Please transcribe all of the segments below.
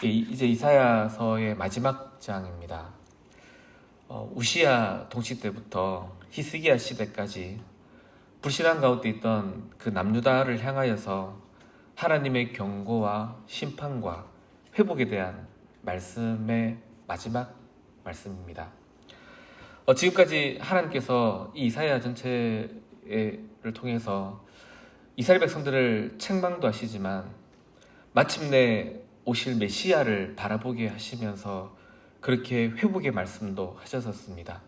이제 이사야서의 마지막 장입니다. 우시야 통치 때부터 히스기야 시대까지 불신앙 가운데 있던 그 남유다를 향하여서 하나님의 경고와 심판과 회복에 대한 말씀의 마지막 말씀입니다. 지금까지 하나님께서 이 이사야 전체를 통해서 이스라엘 백성들을 책망도 하시지만 마침내 오실 메시아를 바라보게 하시면서 그렇게 회복의 말씀도 하셨었습니다.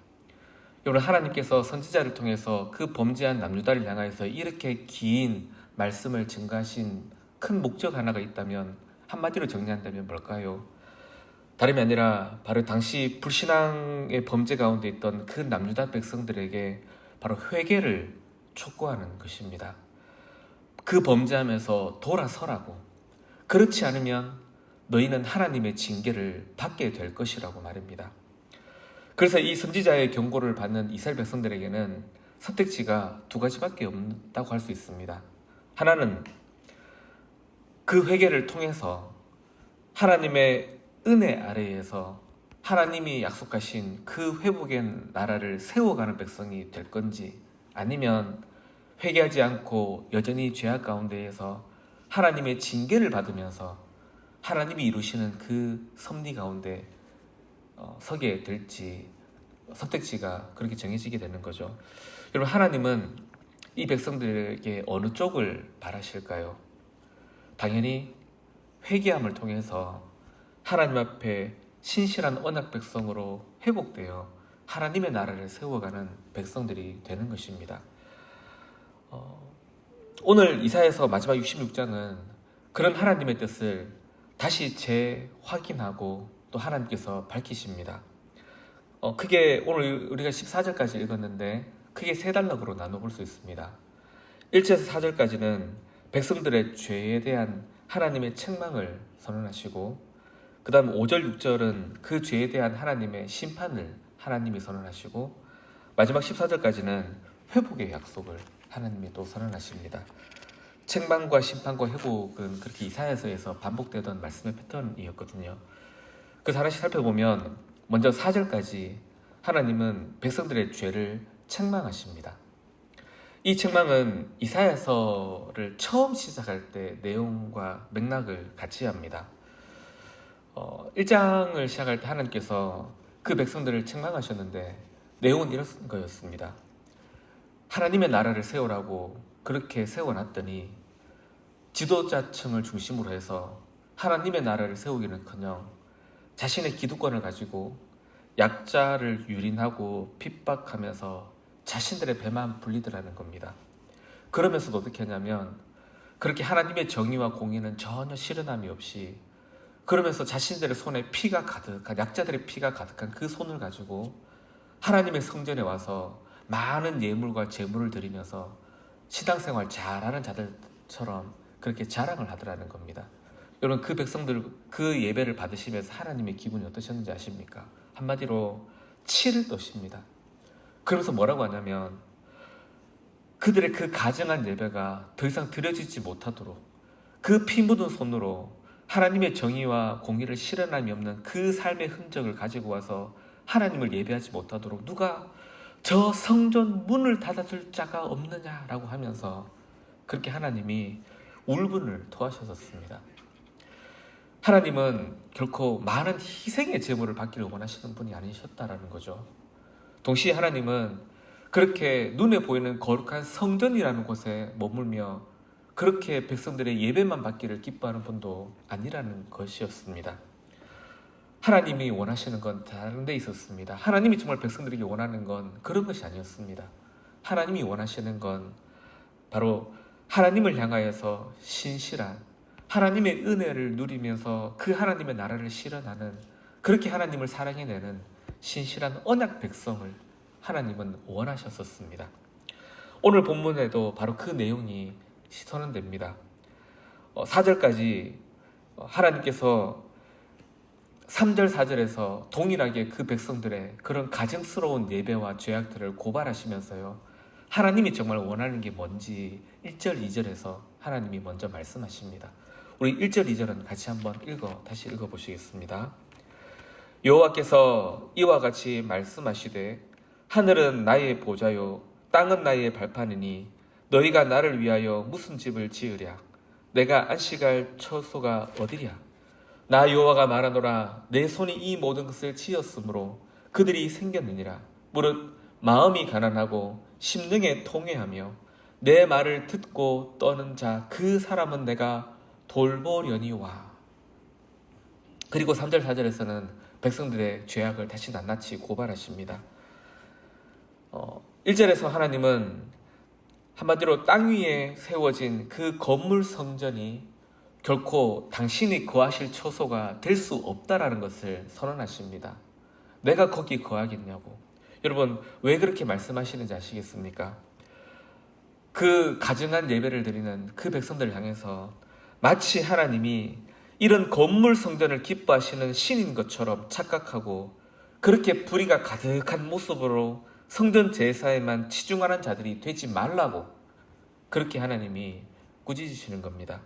여러분, 하나님께서 선지자를 통해서 그 범죄한 남유다를 향하여서 이렇게 긴 말씀을 증가하신 큰 목적 하나가 있다면, 한마디로 정리한다면 뭘까요? 다름이 아니라 바로 당시 불신앙의 범죄 가운데 있던 그 남유다 백성들에게 바로 회개를 촉구하는 것입니다. 그 범죄하면서 돌아서라고, 그렇지 않으면 너희는 하나님의 징계를 받게 될 것이라고 말입니다. 그래서 이 선지자의 경고를 받는 이스라엘 백성들에게는 선택지가 두 가지밖에 없다고 할 수 있습니다. 하나는 그 회개를 통해서 하나님의 은혜 아래에서 하나님이 약속하신 그 회복의 나라를 세워가는 백성이 될 건지, 아니면 회개하지 않고 여전히 죄악 가운데에서 하나님의 징계를 받으면서 하나님이 이루시는 그 섭리 가운데 서게 될지, 선택지가 그렇게 정해지게 되는 거죠. 여러분, 하나님은 이 백성들에게 어느 쪽을 바라실까요? 당연히 회개함을 통해서 하나님 앞에 신실한 언약 백성으로 회복되어 하나님의 나라를 세워가는 백성들이 되는 것입니다. 오늘 이사야서 마지막 66장은 그런 하나님의 뜻을 다시 재확인하고 또 하나님께서 밝히십니다. 크게 오늘 우리가 14절까지 읽었는데 크게 세 단락으로 나눠볼 수 있습니다. 1절에서 4절까지는 백성들의 죄에 대한 하나님의 책망을 선언하시고, 그 다음 5절, 6절은 그 죄에 대한 하나님의 심판을 하나님이 선언하시고, 마지막 14절까지는 회복의 약속을 하나님이 또 선언하십니다. 책망과 심판과 회복은 그렇게 이사야서에서 반복되던 말씀의 패턴이었거든요. 그래서 하나씩 살펴보면 먼저 4절까지 하나님은 백성들의 죄를 책망하십니다. 이 책망은 이사야서를 처음 시작할 때 내용과 맥락을 같이 합니다. 1장을 시작할 때 하나님께서 그 백성들을 책망하셨는데 내용은 이런 거였습니다. 하나님의 나라를 세우라고 그렇게 세워놨더니 지도자층을 중심으로 해서 하나님의 나라를 세우기는커녕 자신의 기득권을 가지고 약자를 유린하고 핍박하면서 자신들의 배만 불리더라는 겁니다. 그러면서도 어떻게 하냐면 그렇게 하나님의 정의와 공의는 전혀 실현함이 없이, 그러면서 자신들의 손에 피가 가득한, 약자들의 피가 가득한 그 손을 가지고 하나님의 성전에 와서 많은 예물과 제물을 드리면서 신앙생활 잘하는 자들처럼 그렇게 자랑을 하더라는 겁니다. 여러분, 그 백성들 그 예배를 받으시면서 하나님의 기분이 어떠셨는지 아십니까? 한마디로 치를 떠십니다. 그러면서 뭐라고 하냐면 그들의 그 가증한 예배가 더 이상 드려지지 못하도록 그 피 묻은 손으로 하나님의 정의와 공의를 실현함이 없는 그 삶의 흔적을 가지고 와서 하나님을 예배하지 못하도록 누가 저 성전 문을 닫아줄 자가 없느냐라고 하면서 그렇게 하나님이 울분을 토하셨었습니다. 하나님은 결코 많은 희생의 제물을 받기를 원하시는 분이 아니셨다라는 거죠. 동시에 하나님은 그렇게 눈에 보이는 거룩한 성전이라는 곳에 머물며 그렇게 백성들의 예배만 받기를 기뻐하는 분도 아니라는 것이었습니다. 하나님이 원하시는 건 다른 데 있었습니다. 하나님이 정말 백성들에게 원하는 건 그런 것이 아니었습니다. 하나님이 원하시는 건 바로 하나님을 향하여서 신실한 하나님의 은혜를 누리면서 그 하나님의 나라를 실현하는, 그렇게 하나님을 사랑해내는 신실한 언약 백성을 하나님은 원하셨었습니다. 오늘 본문에도 바로 그 내용이 선언됩니다. 4절까지 하나님께서 3절, 4절에서 동일하게 그 백성들의 그런 가증스러운 예배와 죄악들을 고발하시면서요, 하나님이 정말 원하는 게 뭔지 1절, 2절에서 하나님이 먼저 말씀하십니다. 우리 1절, 2절은 같이 한번 다시 읽어보시겠습니다. 여호와께서 이와 같이 말씀하시되 하늘은 나의 보좌요 땅은 나의 발판이니 너희가 나를 위하여 무슨 집을 지으랴. 내가 안식할 처소가 어디랴. 나 여호와가 말하노라. 내 손이 이 모든 것을 지었으므로 그들이 생겼느니라. 무릇 마음이 가난하고 심령에 통회하며 내 말을 듣고 떠는 자 그 사람은 내가 돌보려니와. 그리고 3절 4절에서는 백성들의 죄악을 다시 낱낱이 고발하십니다. 1절에서 하나님은 한마디로 땅 위에 세워진 그 건물 성전이 결코 당신이 거하실 처소가 될 수 없다라는 것을 선언하십니다. 내가 거기 거하겠냐고. 여러분, 왜 그렇게 말씀하시는지 아시겠습니까? 그 가증한 예배를 드리는 그 백성들을 향해서 마치 하나님이 이런 건물 성전을 기뻐하시는 신인 것처럼 착각하고 그렇게 불의가 가득한 모습으로 성전 제사에만 치중하는 자들이 되지 말라고 그렇게 하나님이 꾸짖으시는 겁니다.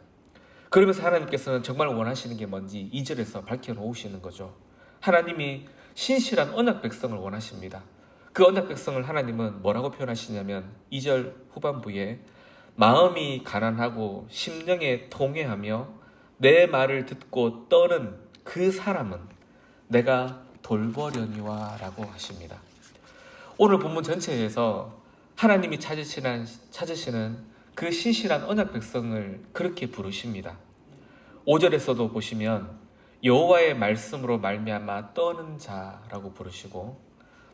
그러면서 하나님께서는 정말 원하시는 게 뭔지 2절에서 밝혀놓으시는 거죠. 하나님이 신실한 언약 백성을 원하십니다. 그 언약 백성을 하나님은 뭐라고 표현하시냐면 2절 후반부에 마음이 가난하고 심령에 통회하며 내 말을 듣고 떠는 그 사람은 내가 돌보려니와 라고 하십니다. 오늘 본문 전체에서 하나님이 찾으시는 그 신실한 언약 백성을 그렇게 부르십니다. 5절에서도 보시면 여호와의 말씀으로 말미암아 떠는 자라고 부르시고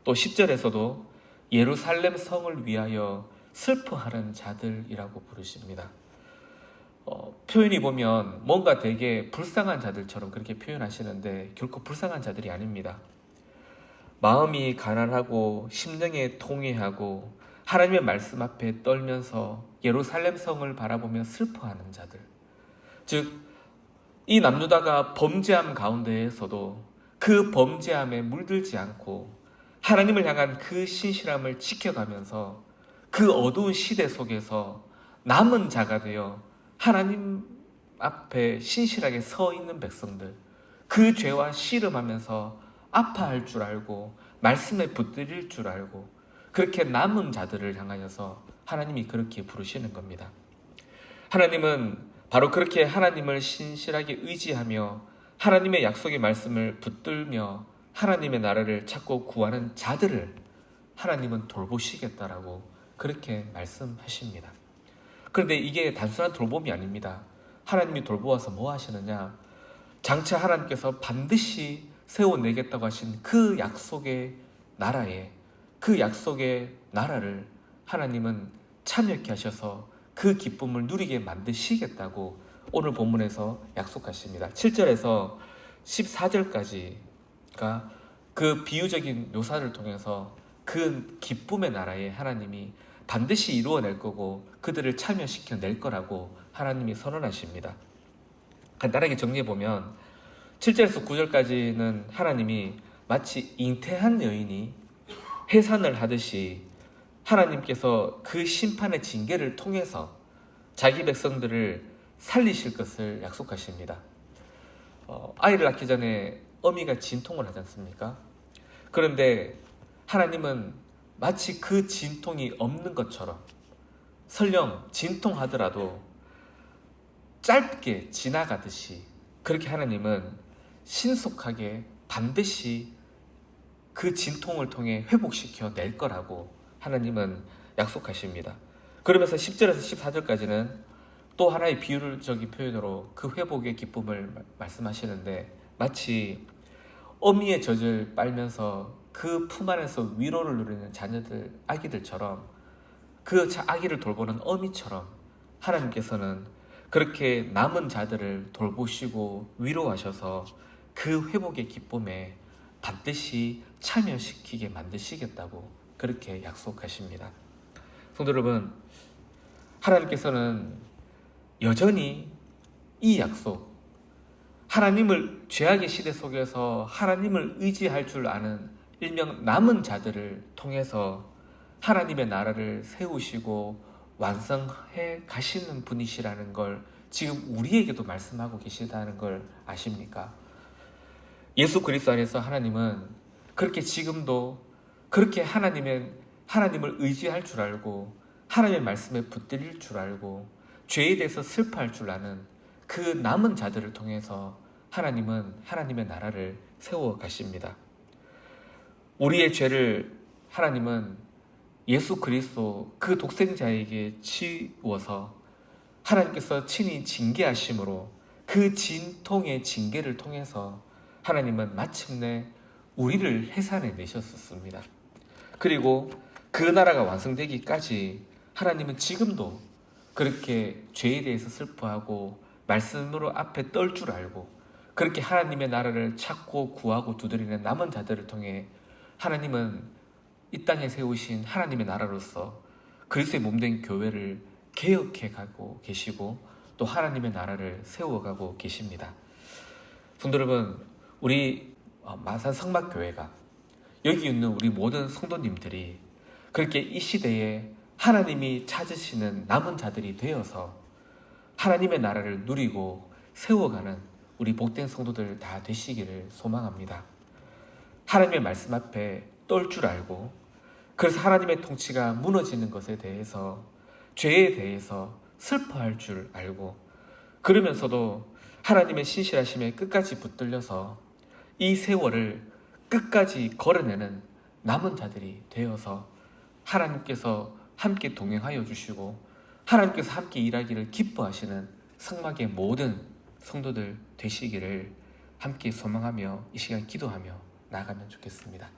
또 10절에서도 예루살렘 성을 위하여 슬퍼하는 자들이라고 부르십니다. 표현이 보면 뭔가 되게 불쌍한 자들처럼 그렇게 표현하시는데 결코 불쌍한 자들이 아닙니다. 마음이 가난하고 심령에 통회하고 하나님의 말씀 앞에 떨면서 예루살렘 성을 바라보며 슬퍼하는 자들, 즉 이 남유다가 범죄함 가운데에서도 그 범죄함에 물들지 않고 하나님을 향한 그 신실함을 지켜가면서 그 어두운 시대 속에서 남은 자가 되어 하나님 앞에 신실하게 서 있는 백성들, 그 죄와 씨름하면서 아파할 줄 알고 말씀에 붙들릴 줄 알고 그렇게 남은 자들을 향하여서 하나님이 그렇게 부르시는 겁니다. 하나님은 바로 그렇게 하나님을 신실하게 의지하며 하나님의 약속의 말씀을 붙들며 하나님의 나라를 찾고 구하는 자들을 하나님은 돌보시겠다라고 그렇게 말씀하십니다. 그런데 이게 단순한 돌봄이 아닙니다. 하나님이 돌보아서 뭐 하시느냐? 장차 하나님께서 반드시 세워내겠다고 하신 그 약속의 나라에, 그 약속의 나라를 하나님은 참여케 하셔서 그 기쁨을 누리게 만드시겠다고 오늘 본문에서 약속하십니다. 7절에서 14절까지가 그 비유적인 묘사를 통해서 그 기쁨의 나라에 하나님이 반드시 이루어낼 거고 그들을 참여시켜 낼 거라고 하나님이 선언하십니다. 간단하게 정리해보면 7절에서 9절까지는 하나님이 마치 잉태한 여인이 해산을 하듯이 하나님께서 그 심판의 징계를 통해서 자기 백성들을 살리실 것을 약속하십니다. 아이를 낳기 전에 어미가 진통을 하지 않습니까? 그런데 하나님은 마치 그 진통이 없는 것처럼 설령 진통하더라도 짧게 지나가듯이 그렇게 하나님은 신속하게 반드시 그 진통을 통해 회복시켜 낼 거라고 하나님은 약속하십니다. 그러면서 10절에서 14절까지는 또 하나의 비유적인 표현으로 그 회복의 기쁨을 말씀하시는데 마치 어미의 젖을 빨면서 그 품 안에서 위로를 누리는 자녀들, 아기들처럼 그 아기를 돌보는 어미처럼 하나님께서는 그렇게 남은 자들을 돌보시고 위로하셔서 그 회복의 기쁨에 반드시 참여시키게 만드시겠다고 그렇게 약속하십니다. 성도 여러분, 하나님께서는 여전히 이 약속, 하나님을 죄악의 시대 속에서 하나님을 의지할 줄 아는 일명 남은 자들을 통해서 하나님의 나라를 세우시고 완성해 가시는 분이시라는 걸 지금 우리에게도 말씀하고 계시다는 걸 아십니까? 예수 그리스도 안에서 하나님은 그렇게 지금도 그렇게 하나님을 의지할 줄 알고 하나님의 말씀에 붙들릴 줄 알고 죄에 대해서 슬퍼할 줄 아는 그 남은 자들을 통해서 하나님은 하나님의 나라를 세워 가십니다. 우리의 죄를 하나님은 예수 그리스도 그 독생자에게 치워서 하나님께서 친히 징계하심으로 그 진통의 징계를 통해서 하나님은 마침내 우리를 해산해 내셨었습니다. 그리고 그 나라가 완성되기까지 하나님은 지금도 그렇게 죄에 대해서 슬퍼하고 말씀으로 앞에 떨 줄 알고 그렇게 하나님의 나라를 찾고 구하고 두드리는 남은 자들을 통해 하나님은 이 땅에 세우신 하나님의 나라로서 그리스도의 몸된 교회를 개혁해 가고 계시고 또 하나님의 나라를 세워가고 계십니다. 성도 여러분, 우리 마산 성막교회가 여기 있는 우리 모든 성도님들이 그렇게 이 시대에 하나님이 찾으시는 남은 자들이 되어서 하나님의 나라를 누리고 세워가는 우리 복된 성도들 다 되시기를 소망합니다. 하나님의 말씀 앞에 떨 줄 알고 그래서 하나님의 통치가 무너지는 것에 대해서 죄에 대해서 슬퍼할 줄 알고 그러면서도 하나님의 신실하심에 끝까지 붙들려서 이 세월을 끝까지 걸어내는 남은 자들이 되어서 하나님께서 함께 동행하여 주시고 하나님께서 함께 일하기를 기뻐하시는 성막의 모든 성도들 되시기를 함께 소망하며 이 시간 기도하며 나아가면 좋겠습니다.